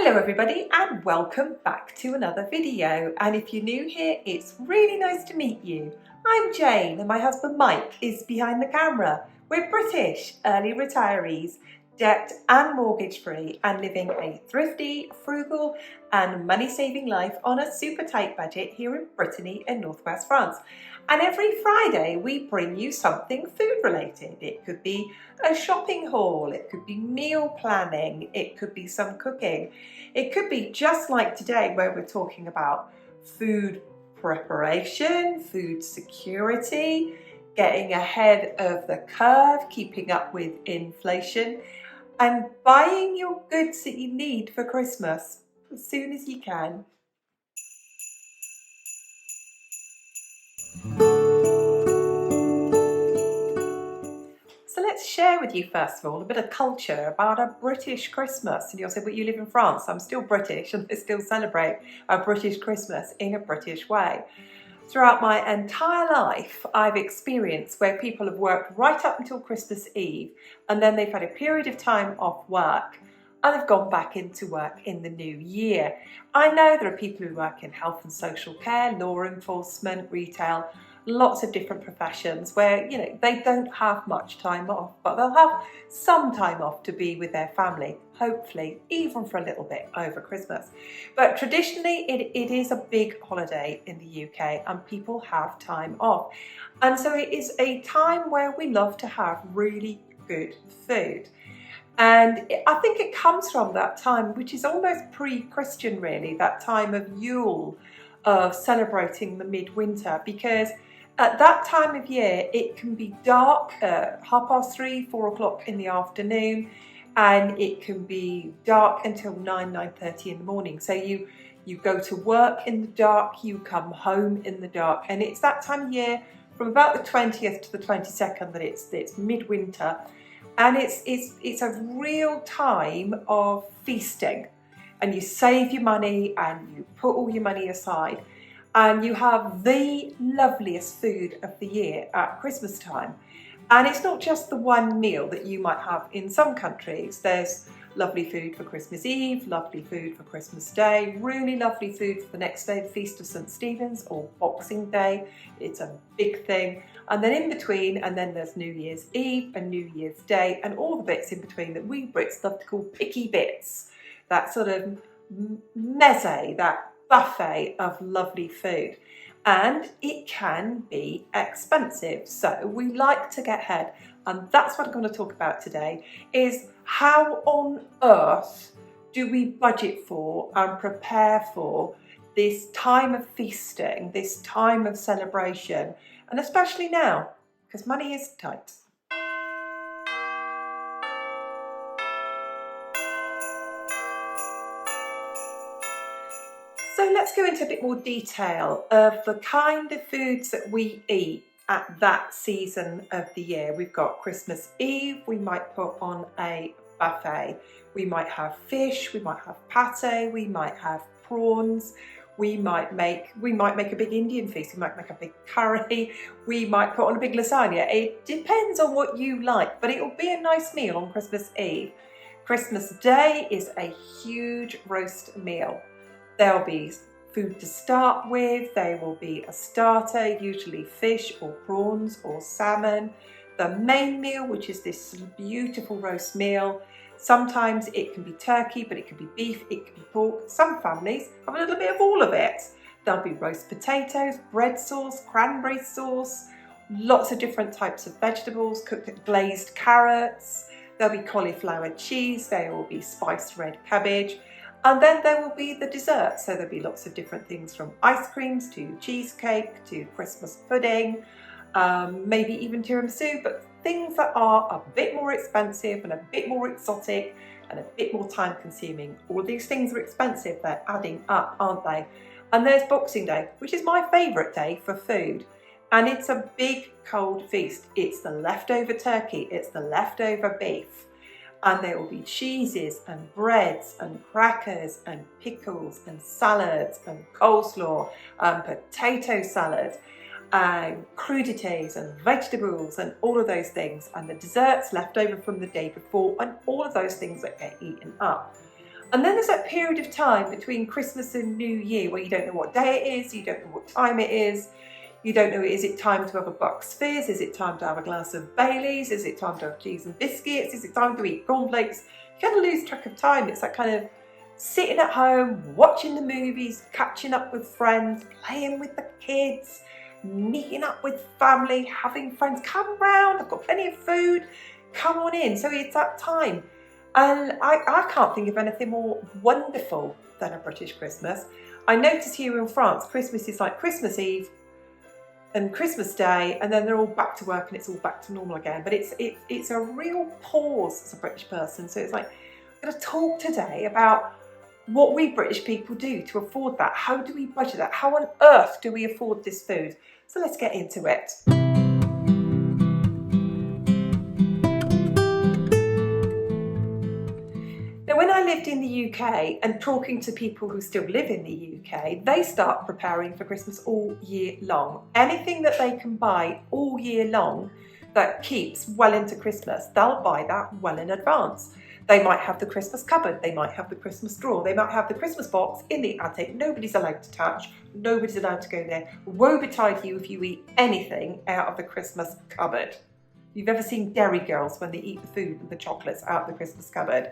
Hello everybody and welcome back to another video, and if you're new here, it's really nice to meet you. I'm Jane and my husband Mike is behind the camera. We're British early retirees, debt and mortgage free, and living a thrifty, frugal and money saving life on a super tight budget here in Brittany in northwest France. And every Friday we bring you something food related. It could be a shopping haul, it could be meal planning, it could be some cooking. It could be just like today where we're talking about food preparation, food security, getting ahead of the curve, keeping up with inflation, and buying your goods that you need for Christmas as soon as you can. So let's share with you first of all a bit of culture about a British Christmas. And you'll say, but you live in France. I'm still British and I still celebrate a British Christmas in a British way. Throughout my entire life, I've experienced where people have worked right up until Christmas Eve, and then they've had a period of time off work and have gone back into work in the new year. I know there are people who work in health and social care, law enforcement, retail, lots of different professions where, they don't have much time off, but they'll have some time off to be with their family, hopefully even for a little bit over Christmas. But traditionally it is a big holiday in the UK and people have time off. And so it is a time where we love to have really good food. And I think it comes from that time, which is almost pre-Christian really, that time of Yule, of celebrating the midwinter, because at that time of year, it can be dark at 3:30, 4 o'clock in the afternoon, and it can be dark until 9:30 in the morning. So you go to work in the dark, you come home in the dark, and it's that time of year from about the 20th to the 22nd that it's midwinter, and it's a real time of feasting, and you save your money and you put all your money aside. And you have the loveliest food of the year at Christmas time. And it's not just the one meal that you might have in some countries. There's lovely food for Christmas Eve, lovely food for Christmas Day, really lovely food for the next day, the Feast of St. Stephen's or Boxing Day. It's a big thing. And then in between, and then there's New Year's Eve and New Year's Day and all the bits in between that we Brits love to call picky bits. That sort of meze, that buffet of lovely food, and it can be expensive, so we like to get ahead, and that's what I'm going to talk about today, is how on earth do we budget for and prepare for this time of feasting, this time of celebration, and especially now because money is tight. So let's go into a bit more detail of the kind of foods that we eat at that season of the year. We've got Christmas Eve, we might put on a buffet. We might have fish, we might have pate, we might have prawns, we might make a big Indian feast, we might make a big curry, we might put on a big lasagna. It depends on what you like, but it will be a nice meal on Christmas Eve. Christmas Day is a huge roast meal. There'll be food to start with, there will be a starter, usually fish or prawns or salmon. The main meal, which is this beautiful roast meal. Sometimes it can be turkey, but it can be beef, it can be pork. Some families have a little bit of all of it. There'll be roast potatoes, bread sauce, cranberry sauce, lots of different types of vegetables, cooked glazed carrots. There'll be cauliflower cheese, there will be spiced red cabbage. And then there will be the dessert, so there'll be lots of different things from ice creams to cheesecake to Christmas pudding, maybe even tiramisu, but things that are a bit more expensive and a bit more exotic and a bit more time consuming. All these things are expensive, they're adding up, aren't they? And there's Boxing Day, which is my favourite day for food. And it's a big cold feast. It's the leftover turkey, it's the leftover beef. And there will be cheeses and breads and crackers and pickles and salads and coleslaw and potato salad and crudités and vegetables and all of those things, and the desserts left over from the day before and all of those things that get eaten up. And then there's that period of time between Christmas and New Year where you don't know what day it is, you don't know what time it is, you don't know, is it time to have a Bucks Fizz, is it time to have a glass of Baileys, is it time to have cheese and biscuits, is it time to eat cornflakes? You kind of lose track of time. It's that kind of sitting at home, watching the movies, catching up with friends, playing with the kids, meeting up with family, having friends come round, I've got plenty of food, come on in. So it's that time. And I can't think of anything more wonderful than a British Christmas. I notice here in France, Christmas is like Christmas Eve and Christmas Day, and then they're all back to work and it's all back to normal again. But it's a real pause as a British person. So it's like, I'm going to talk today about what we British people do to afford that. How do we budget that? How on earth do we afford this food? So let's get into it. Now, when I lived in the UK and talking to people who still live in the UK, they start preparing for Christmas all year long. Anything that they can buy all year long that keeps well into Christmas, they'll buy that well in advance. They might have the Christmas cupboard, they might have the Christmas drawer, they might have the Christmas box in the attic. Nobody's allowed to touch, nobody's allowed to go there. Woe betide you if you eat anything out of the Christmas cupboard. You've ever seen Dairy Girls when they eat the food and the chocolates out of the Christmas cupboard?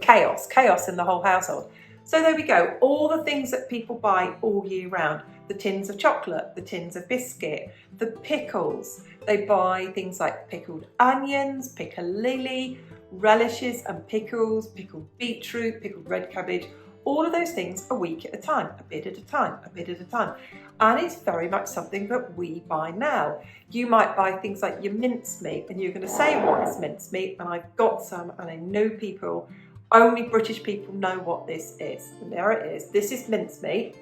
Chaos in the whole household. So there we go, all the things that people buy all year round. The tins of chocolate, the tins of biscuit, the pickles. They buy things like pickled onions, piccalilli, relishes and pickles, pickled beetroot, pickled red cabbage, all of those things a week at a time, a bit at a time, a bit at a time. And it's very much something that we buy now. You might buy things like your mincemeat, and you're going to say, what is mincemeat? And I've got some, and I know people, only British people know what this is. And there it is. This is mincemeat,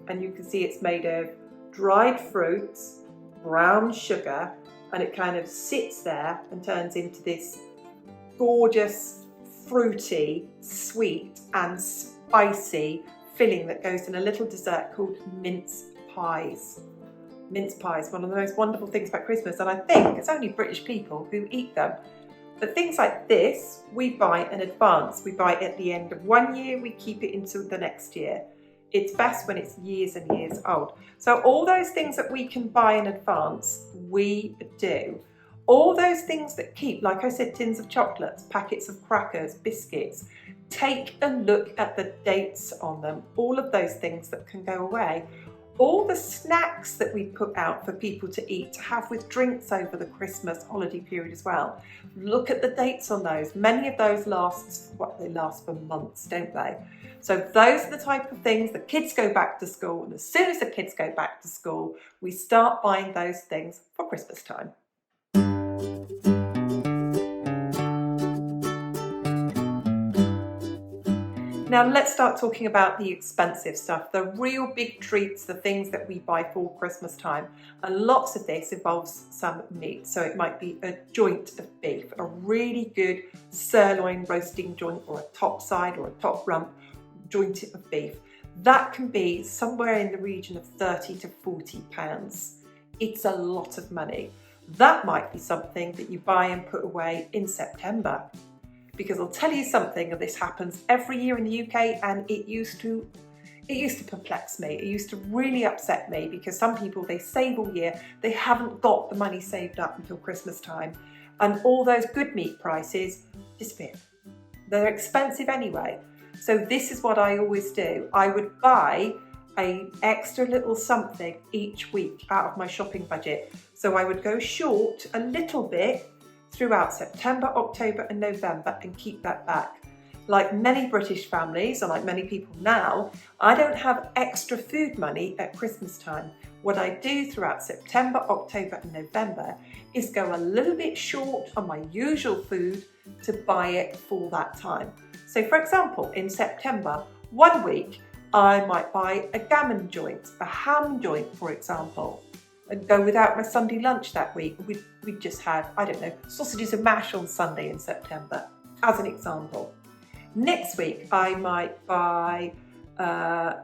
and you can see it's made of dried fruits, brown sugar, and it kind of sits there and turns into this gorgeous, fruity, sweet and spicy filling that goes in a little dessert called mince pies. Mince pies, one of the most wonderful things about Christmas, and I think it's only British people who eat them. But things like this, we buy in advance. We buy it at the end of one year, we keep it until the next year. It's best when it's years and years old. So all those things that we can buy in advance, we do. All those things that keep, like I said, tins of chocolates, packets of crackers, biscuits, take a look at the dates on them. All of those things that can go away. All the snacks that we put out for people to eat, to have with drinks over the Christmas holiday period as well. Look at the dates on those. Many of those last for months, don't they? So those are the type of things, the kids go back to school, and as soon as the kids go back to school, we start buying those things for Christmas time. Now let's start talking about the expensive stuff, the real big treats, the things that we buy for Christmas time. And lots of this involves some meat. So it might be a joint of beef, a really good sirloin roasting joint, or a top side or a top rump joint of beef. That can be somewhere in the region of 30 to 40 pounds. It's a lot of money. That might be something that you buy and put away in September. Because I'll tell you something, and this happens every year in the UK, and it used to perplex me. It used to really upset me, because some people, they save all year, they haven't got the money saved up until Christmas time, and all those good meat prices disappear. They're expensive anyway. So this is what I always do. I would buy an extra little something each week out of my shopping budget. So I would go short a little bit throughout September, October and November, and keep that back. Like many British families, and like many people now, I don't have extra food money at Christmas time. What I do throughout September, October and November is go a little bit short on my usual food to buy it for that time. So for example, in September, one week, I might buy a gammon joint, a ham joint, for example, and go without my Sunday lunch that week. We'd just have, I don't know, sausages and mash on Sunday in September, as an example. Next week, I might buy a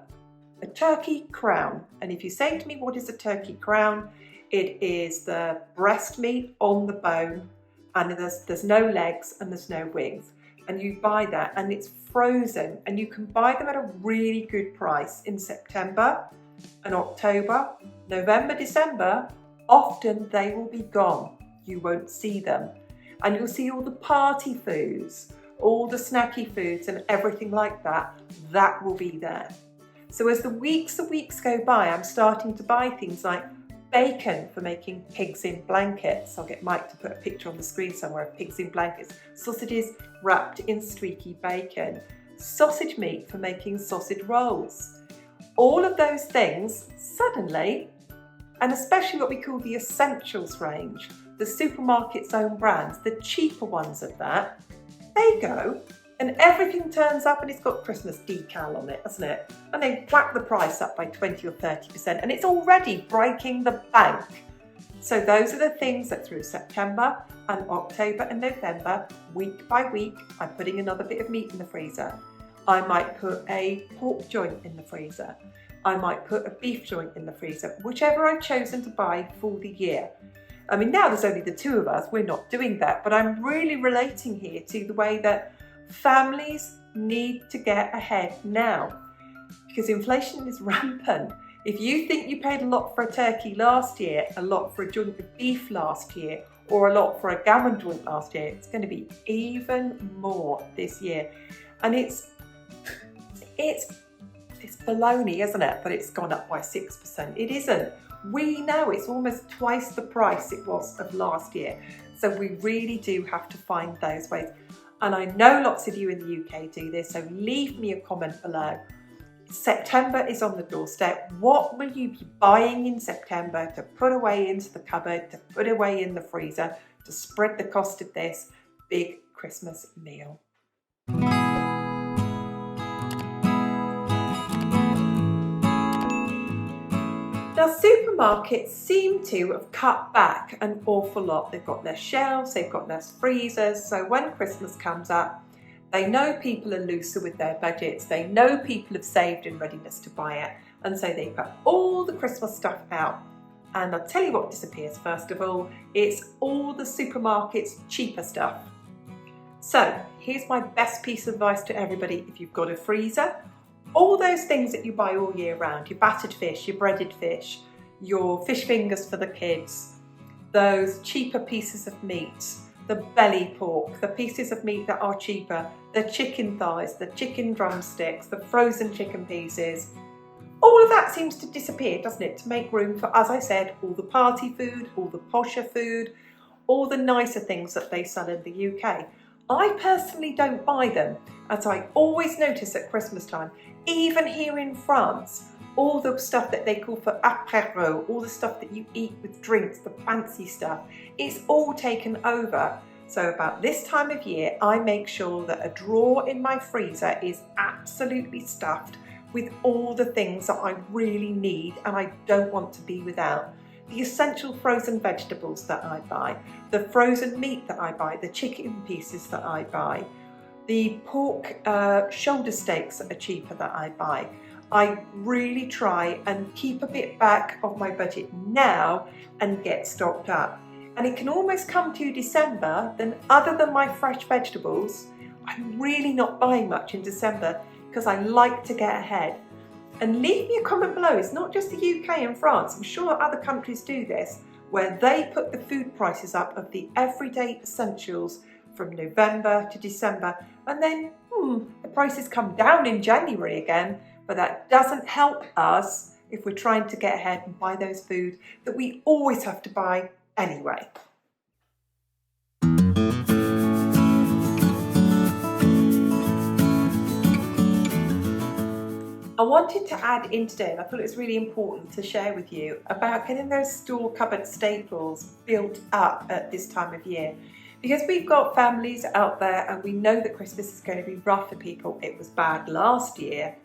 turkey crown. And if you say to me, what is a turkey crown? It is the breast meat on the bone, and there's no legs and there's no wings. and you buy that and it's frozen, and you can buy them at a really good price in September and October. November, December, often they will be gone. You won't see them. And you'll see all the party foods, all the snacky foods and everything like that, that will be there. So as the weeks and weeks go by, I'm starting to buy things like bacon for making pigs in blankets. I'll get Mike to put a picture on the screen somewhere of pigs in blankets. Sausages wrapped in streaky bacon. Sausage meat for making sausage rolls. All of those things suddenly, and especially what we call the essentials range, the supermarket's own brands, the cheaper ones of that, they go and everything turns up and it's got Christmas decal on it, hasn't it? And they whack the price up by 20 or 30% and it's already breaking the bank. So those are the things that through September and October and November, week by week, I'm putting another bit of meat in the freezer. I might put a pork joint in the freezer. I might put a beef joint in the freezer, whichever I've chosen to buy for the year. I mean, now there's only the two of us, we're not doing that, but I'm really relating here to the way that families need to get ahead now, because inflation is rampant. If you think you paid a lot for a turkey last year, a lot for a joint of beef last year, or a lot for a gammon joint last year, it's going to be even more this year. And it's baloney, isn't it? But it's gone up by 6%. It isn't. We know it's almost twice the price it was of last year. So we really do have to find those ways. And I know lots of you in the UK do this, so leave me a comment below. September is on the doorstep. What will you be buying in September to put away into the cupboard, to put away in the freezer, to spread the cost of this big Christmas meal? Now, supermarkets seem to have cut back an awful lot. They've got less shelves, they've got less freezers. So when Christmas comes up, they know people are looser with their budgets. They know people have saved in readiness to buy it. And so they put all the Christmas stuff out. And I'll tell you what disappears first of all. It's all the supermarkets' cheaper stuff. So here's my best piece of advice to everybody. If you've got a freezer, all those things that you buy all year round, your battered fish, your breaded fish, your fish fingers for the kids, those cheaper pieces of meat, the belly pork, the pieces of meat that are cheaper, the chicken thighs, the chicken drumsticks, the frozen chicken pieces, all of that seems to disappear, doesn't it? To make room for, as I said, all the party food, all the posher food, all the nicer things that they sell in the UK. I personally don't buy them, as I always notice at Christmas time, even here in France, all the stuff that they call for apéro, all the stuff that you eat with drinks, the fancy stuff, it's all taken over. So about this time of year, I make sure that a drawer in my freezer is absolutely stuffed with all the things that I really need and I don't want to be without. The essential frozen vegetables that I buy, the frozen meat that I buy, the chicken pieces that I buy, the pork shoulder steaks that are cheaper that I buy. I really try and keep a bit back of my budget now and get stocked up. And it can almost come to December, then other than my fresh vegetables, I'm really not buying much in December because I like to get ahead. And leave me a comment below. It's not just the UK and France. I'm sure other countries do this, where they put the food prices up of the everyday essentials from November to December. And then the prices come down in January again. But that doesn't help us if we're trying to get ahead and buy those foods that we always have to buy anyway. I wanted to add in today, and I thought it was really important to share with you about getting those store cupboard staples built up at this time of year. Because we've got families out there and we know that Christmas is going to be rough for people. It was bad last year.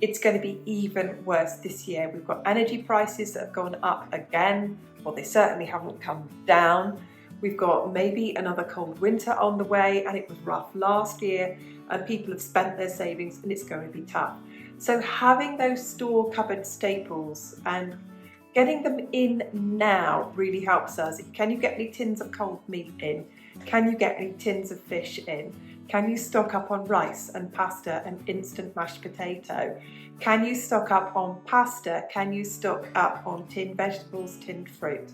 It's going to be even worse this year. We've got energy prices that have gone up again. Well, they certainly haven't come down. We've got maybe another cold winter on the way, and it was rough last year and people have spent their savings and it's going to be tough. So having those store cupboard staples and getting them in now really helps us. Can you get me tins of cold meat in? Can you get any tins of fish in? Can you stock up on rice and pasta and instant mashed potato? Can you stock up on pasta? Can you stock up on tinned vegetables, tinned fruit?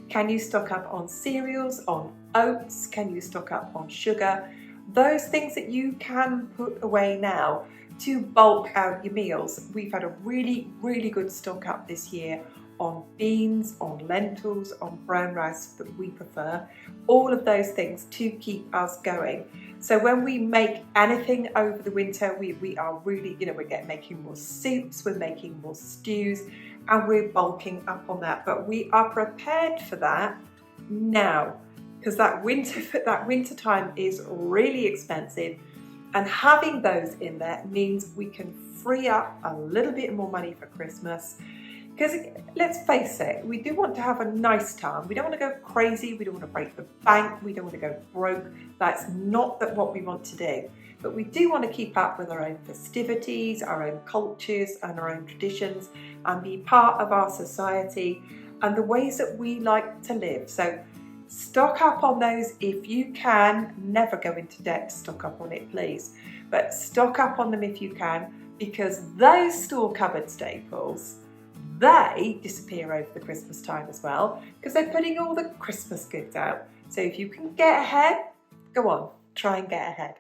Can you stock up on cereals, on oats? Can you stock up on sugar? Those things that you can put away now to bulk out your meals. We've had a really, really good stock up this year on beans, on lentils, on brown rice that we prefer, all of those things to keep us going. So when we make anything over the winter, we are really, we're making more soups, we're making more stews, and we're bulking up on that. But we are prepared for that now, because that winter time is really expensive, and having those in there means we can free up a little bit more money for Christmas. Because let's face it, we do want to have a nice time. We don't want to go crazy, we don't want to break the bank, we don't want to go broke. That's not what we want to do. But we do want to keep up with our own festivities, our own cultures and our own traditions, and be part of our society and the ways that we like to live. So stock up on those if you can. Never go into debt to stock up on it, please. But stock up on them if you can, because those store cupboard staples, they disappear over the Christmas time as well, because they're putting all the Christmas goods out. So if you can get ahead, go on, try and get ahead.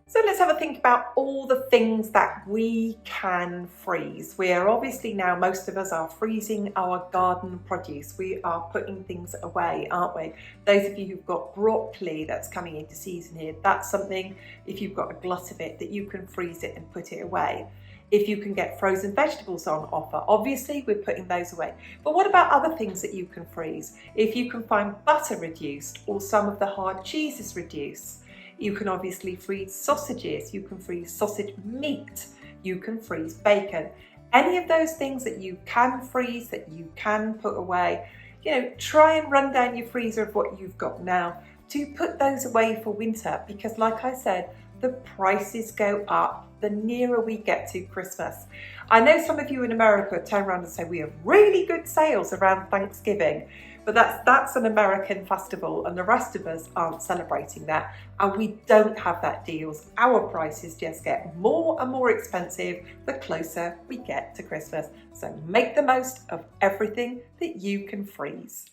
So let's have a think about all the things that we can freeze. We're obviously now, most of us are freezing our garden produce. We are putting things away, aren't we? Those of you who've got broccoli that's coming into season here, that's something, if you've got a glut of it, that you can freeze it and put it away. If you can get frozen vegetables on offer, obviously we're putting those away. But what about other things that you can freeze? If you can find butter reduced or some of the hard cheeses reduced, you can obviously freeze sausages, you can freeze sausage meat, you can freeze bacon. Any of those things that you can freeze, that you can put away, try and run down your freezer of what you've got now to put those away for winter, because like I said, the prices go up the nearer we get to Christmas. I know some of you in America turn around and say we have really good sales around Thanksgiving, but that's an American festival and the rest of us aren't celebrating that, and we don't have that deals. Our prices just get more and more expensive the closer we get to Christmas. So make the most of everything that you can freeze.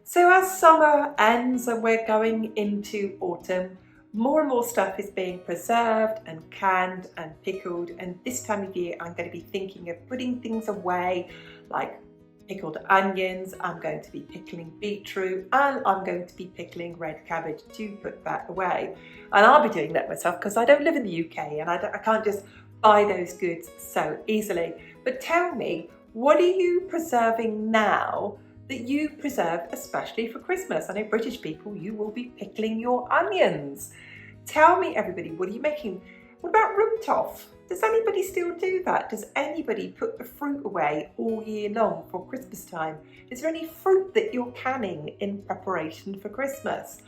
So as summer ends and we're going into autumn, more and more stuff is being preserved and canned and pickled, and this time of year I'm going to be thinking of putting things away, like pickled onions, I'm going to be pickling beetroot, and I'm going to be pickling red cabbage to put that away. And I'll be doing that myself because I don't live in the UK and I can't just buy those goods so easily. But tell me, what are you preserving now that you preserve especially for Christmas? I know British people, you will be pickling your onions. Tell me, everybody, what are you making? What about Rumtoff? Does anybody still do that? Does anybody put the fruit away all year long for Christmas time? Is there any fruit that you're canning in preparation for Christmas?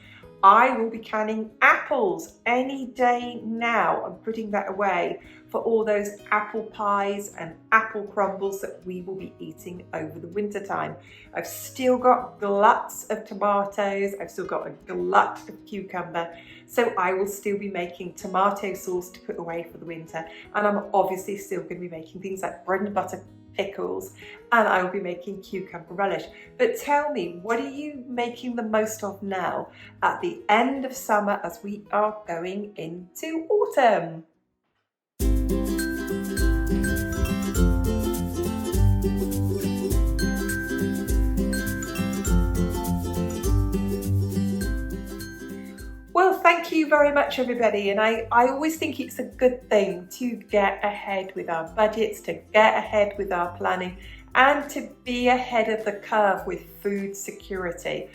I will be canning apples any day now and putting that away for all those apple pies and apple crumbles that we will be eating over the winter time. I've still got gluts of tomatoes, I've still got a glut of cucumber, so I will still be making tomato sauce to put away for the winter, and I'm obviously still going to be making things like bread and butter pickles, and I will be making cucumber relish. But tell me, what are you making the most of now at the end of summer as we are going into autumn? Well, thank you very much, everybody. And I always think it's a good thing to get ahead with our budgets, to get ahead with our planning, and to be ahead of the curve with food security.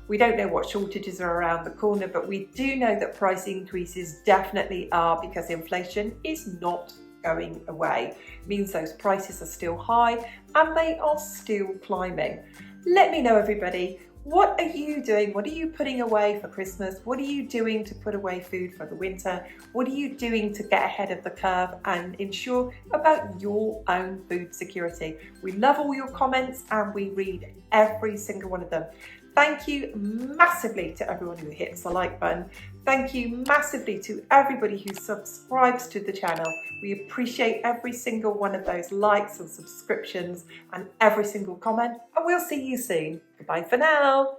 We don't know what shortages are around the corner, but we do know that price increases definitely are, because inflation is not going away. It means those prices are still high and they are still climbing. Let me know, everybody, What are you doing? What are you putting away for Christmas? What are you doing to put away food for the winter? What are you doing to get ahead of the curve and ensure about your own food security? We love all your comments and we read every single one of them. Thank you massively to everyone who hits the like button. Thank you massively to everybody who subscribes to the channel. We appreciate every single one of those likes and subscriptions and every single comment, and we'll see you soon. Goodbye for now.